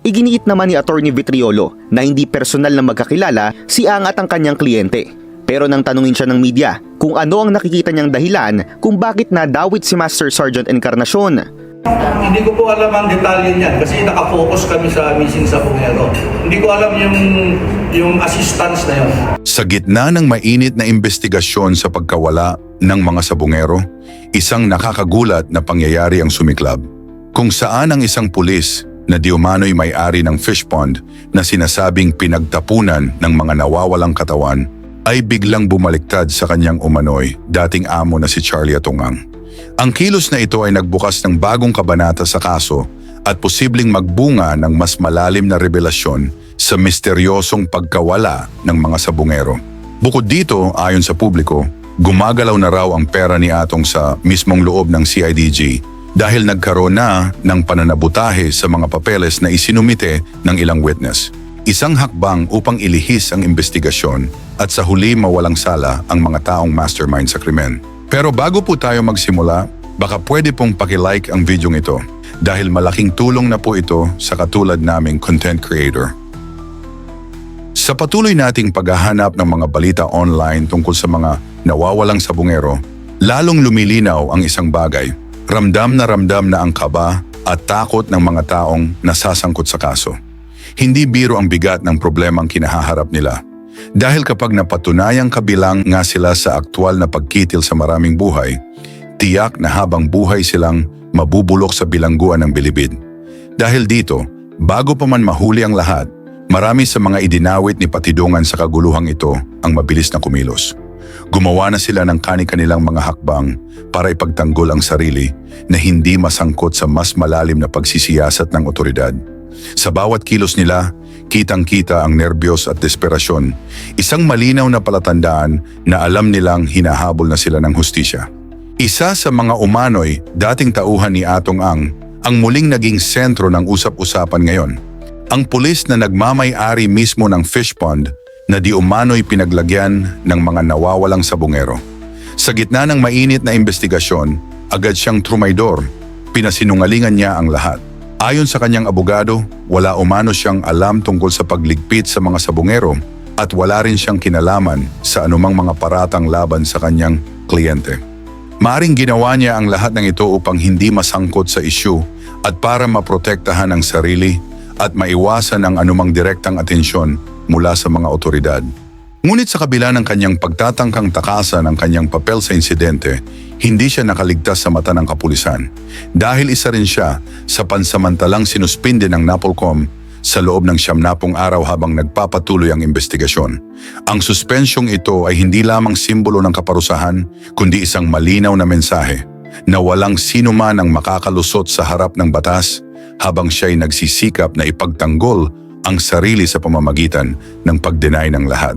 Iginiit naman ni Attorney Vitriolo na hindi personal na magkakilala si Ang at ang kanyang kliyente. Pero nang tanungin siya ng media kung ano ang nakikita niyang dahilan kung bakit nadawit si Master Sergeant Encarnacion. Hindi ko po alam ang detalye niyan kasi nakafocus kami sa missing sabongero. Hindi ko alam yung assistance na yun. Sa gitna ng mainit na investigasyon sa pagkawala ng mga sabongero, isang nakakagulat na pangyayari ang sumiklab. Kung saan ang isang pulis na di umano'y may-ari ng fish pond na sinasabing pinagtapunan ng mga nawawalang katawan ay biglang bumaliktad sa kanyang umano'y dating amo na si Charlie Atungang. Ang kilos na ito ay nagbukas ng bagong kabanata sa kaso at posibleng magbunga ng mas malalim na revelasyon sa misteryosong pagkawala ng mga sabongero. Bukod dito, ayon sa publiko, gumagalaw na raw ang pera ni Atong sa mismong loob ng CIDG dahil nagkaroon na ng pananabutahe sa mga papeles na isinumite ng ilang witness. Isang hakbang upang ilihis ang investigasyon at sa huli mawalang sala ang mga taong mastermind sa krimen. Pero bago po tayo magsimula, baka pwede pong pakilike ang video ito dahil malaking tulong na po ito sa katulad naming content creator. Sa patuloy nating paghahanap ng mga balita online tungkol sa mga nawawalang sabongero, lalong lumilinaw ang isang bagay. Ramdam na ang kaba at takot ng mga taong nasasangkot sa kaso. Hindi biro ang bigat ng problemang kinahaharap nila. Dahil kapag napatunayang kabilang nga sila sa aktwal na pagkitil sa maraming buhay, tiyak na habang buhay silang mabubulok sa bilangguan ng bilibid. Dahil dito, bago pa man mahuli ang lahat, marami sa mga idinawit ni Patidongan sa kaguluhang ito ang mabilis na kumilos. Gumawa na sila ng kani-kanilang mga hakbang para ipagtanggol ang sarili na hindi masangkot sa mas malalim na pagsisiyasat ng otoridad. Sa bawat kilos nila, kitang-kita ang nerbiyos at desperasyon, isang malinaw na palatandaan na alam nilang hinahabol na sila ng hustisya. Isa sa mga umano'y dating tauhan ni Atong ang muling naging sentro ng usap-usapan ngayon. Ang pulis na nagmamay-ari mismo ng fish pond na di umano'y pinaglagyan ng mga nawawalang sabongero. Sa gitna ng mainit na investigasyon, agad siyang trumaydor, pinasinungalingan niya ang lahat. Ayon sa kanyang abogado, wala umano siyang alam tungkol sa pagligpit sa mga sabongero at wala rin siyang kinalaman sa anumang mga paratang laban sa kanyang kliyente. Maaring ginawa niya ang lahat ng ito upang hindi masangkot sa isyu at para maprotektahan ang sarili at maiwasan ang anumang direktang atensyon mula sa mga otoridad. Ngunit sa kabila ng kanyang pagtatangkang takasan ang kanyang papel sa insidente, hindi siya nakaligtas sa mata ng kapulisan dahil isa rin siya sa pansamantalang sinuspinde ng NAPOLCOM sa loob ng 90 araw habang nagpapatuloy ang investigasyon. Ang suspensyong ito ay hindi lamang simbolo ng kaparusahan kundi isang malinaw na mensahe na walang sino man ang makakalusot sa harap ng batas habang siya'y nagsisikap na ipagtanggol ang sarili sa pamamagitan ng pag-deny ng lahat.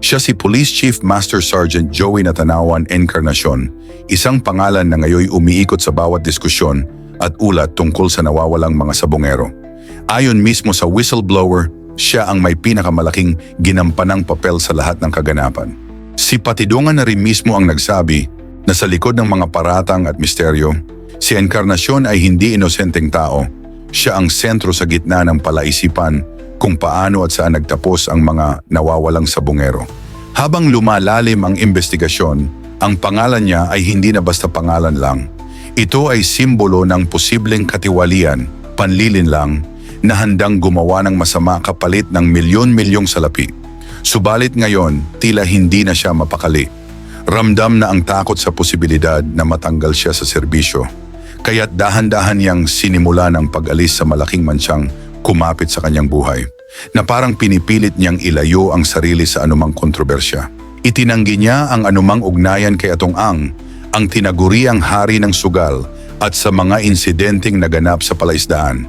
Siya si Police Chief Master Sergeant Joey Natanawan Encarnacion, isang pangalan na ngayoy umiikot sa bawat diskusyon at ulat tungkol sa nawawalang mga sabongero. Ayon mismo sa whistleblower, siya ang may pinakamalaking ginampanang papel sa lahat ng kaganapan. Si Patidongan na rin mismo ang nagsabi na sa likod ng mga paratang at misteryo, si Encarnacion ay hindi inosenteng tao. Siya ang sentro sa gitna ng palaisipan kung paano at saan nagtapos ang mga nawawalang sabongero. Habang lumalalim ang investigasyon, ang pangalan niya ay hindi na basta pangalan lang. Ito ay simbolo ng posibleng katiwalian, panlilinlang, na handang gumawa ng masama kapalit ng milyon-milyong salapi. Subalit ngayon, tila hindi na siya mapakali. Ramdam na ang takot sa posibilidad na matanggal siya sa serbisyo. Kaya't dahan-dahan niyang sinimula ng pag-alis sa malaking mansyang kumapit sa kanyang buhay, na parang pinipilit niyang ilayo ang sarili sa anumang kontrobersya. Itinanggi niya ang anumang ugnayan kay Atong ang tinaguriang hari ng sugal at sa mga insidenteng naganap sa palaisdaan.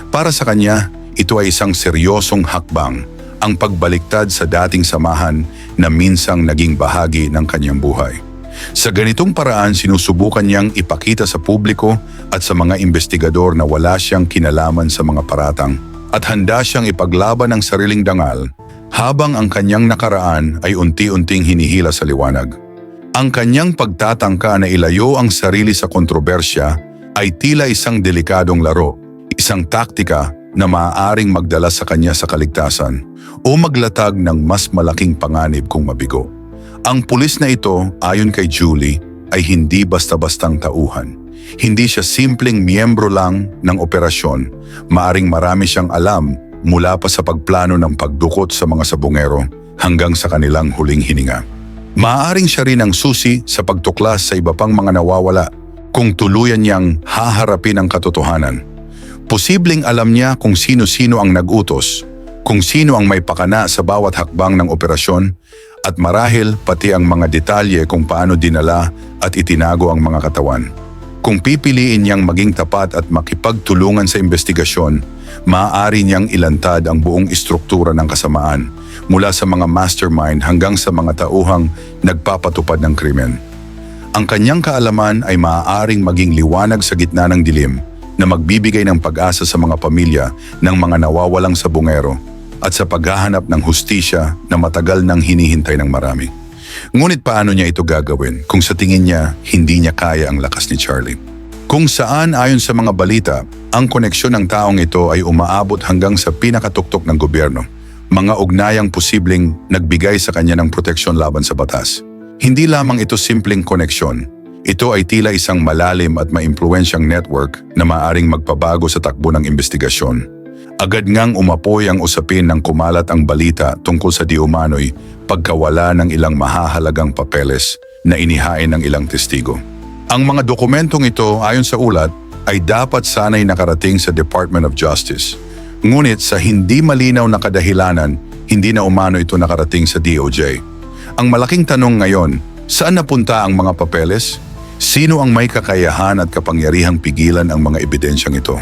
Para sa kanya, ito ay isang seryosong hakbang, ang pagbaliktad sa dating samahan na minsang naging bahagi ng kanyang buhay. Sa ganitong paraan, sinusubukan niyang ipakita sa publiko at sa mga investigador na wala siyang kinalaman sa mga paratang at handa siyang ipaglaban ang sariling dangal habang ang kanyang nakaraan ay unti-unting hinihila sa liwanag. Ang kanyang pagtatangka na ilayo ang sarili sa kontrobersya ay tila isang delikadong laro, isang taktika na maaaring magdala sa kanya sa kaligtasan o maglatag ng mas malaking panganib kung mabigo. Ang pulis na ito, ayon kay Julie, ay hindi basta-bastang tauhan. Hindi siya simpleng miyembro lang ng operasyon. Maaring marami siyang alam mula pa sa pagplano ng pagdukot sa mga sabungero hanggang sa kanilang huling hininga. Maaaring siya rin ang susi sa pagtuklas sa iba pang mga nawawala kung tuluyan niyang haharapin ang katotohanan. Posibleng alam niya kung sino-sino ang nag-utos, kung sino ang may pakana sa bawat hakbang ng operasyon, at marahil pati ang mga detalye kung paano dinala at itinago ang mga katawan. Kung pipiliin niyang maging tapat at makipagtulungan sa investigasyon, maaari niyang ilantad ang buong istruktura ng kasamaan mula sa mga mastermind hanggang sa mga tauhang nagpapatupad ng krimen. Ang kanyang kaalaman ay maaaring maging liwanag sa gitna ng dilim na magbibigay ng pag-asa sa mga pamilya ng mga nawawalang sabungero at sa paghahanap ng hustisya na matagal nang hinihintay ng marami. Ngunit paano niya ito gagawin kung sa tingin niya hindi niya kaya ang lakas ni Charlie? Kung saan ayon sa mga balita, ang koneksyon ng taong ito ay umaabot hanggang sa pinakatuktok ng gobyerno, mga ugnayang posibleng nagbigay sa kanya ng proteksyon laban sa batas. Hindi lamang ito simpleng koneksyon, ito ay tila isang malalim at maimpluwensyang network na maaaring magpabago sa takbo ng investigasyon. Agad ngang umapoy ang usapin ng kumalat ang balita tungkol sa di umano'y pagkawala ng ilang mahahalagang papeles na inihain ng ilang testigo. Ang mga dokumentong ito ayon sa ulat ay dapat sana'y nakarating sa Department of Justice. Ngunit sa hindi malinaw na kadahilanan, hindi na umano ito nakarating sa DOJ. Ang malaking tanong ngayon, saan napunta ang mga papeles? Sino ang may kakayahan at kapangyarihang pigilan ang mga ebidensyang ito?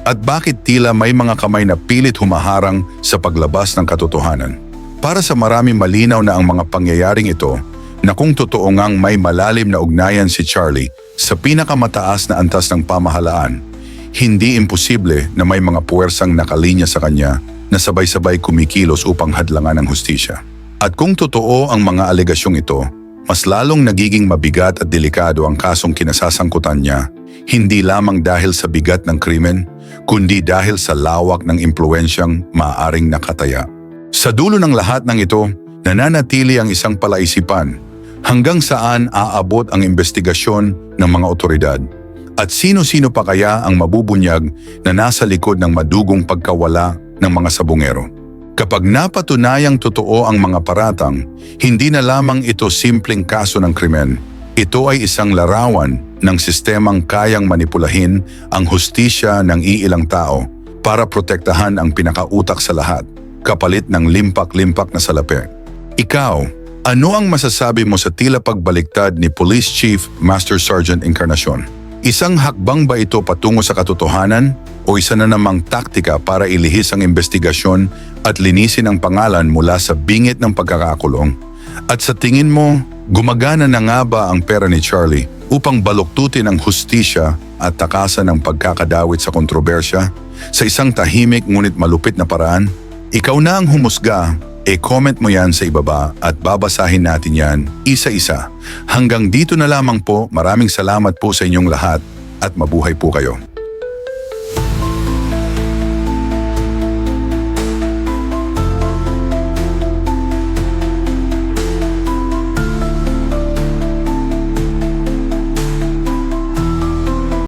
At bakit tila may mga kamay na pilit humaharang sa paglabas ng katotohanan? Para sa marami malinaw na ang mga pangyayaring ito na kung totoo ngang may malalim na ugnayan si Charlie sa pinakamataas na antas ng pamahalaan, hindi imposible na may mga puwersang nakalinya sa kanya na sabay-sabay kumikilos upang hadlangan ang hustisya. At kung totoo ang mga alegasyong ito, mas lalong nagiging mabigat at delikado ang kasong kinasasangkutan niya, hindi lamang dahil sa bigat ng krimen, kundi dahil sa lawak ng impluensyang maaaring nakataya. Sa dulo ng lahat ng ito, nananatili ang isang palaisipan, hanggang saan aabot ang investigasyon ng mga otoridad. At sino-sino pa kaya ang mabubunyag na nasa likod ng madugong pagkawala ng mga sabungero? Kapag napatunayang totoo ang mga paratang, hindi na lamang ito simpleng kaso ng krimen. Ito ay isang larawan ng sistemang kayang manipulahin ang hustisya ng iilang tao para protektahan ang pinakautak sa lahat, kapalit ng limpak-limpak na salapi. Ikaw, ano ang masasabi mo sa tila pagbaliktad ni Police Chief Master Sergeant Encarnacion? Isang hakbang ba ito patungo sa katotohanan o isa na namang taktika para ilihis ang investigasyon at linisin ang pangalan mula sa bingit ng pagkakakulong? At sa tingin mo, gumagana na nga ba ang pera ni Charlie upang baluktutin ang hustisya at takasan ang pagkakadawit sa kontrobersya sa isang tahimik ngunit malupit na paraan? Ikaw na ang humusga. E-comment mo yan sa ibaba at babasahin natin yan isa-isa. Hanggang dito na lamang po, maraming salamat po sa inyong lahat at mabuhay po kayo.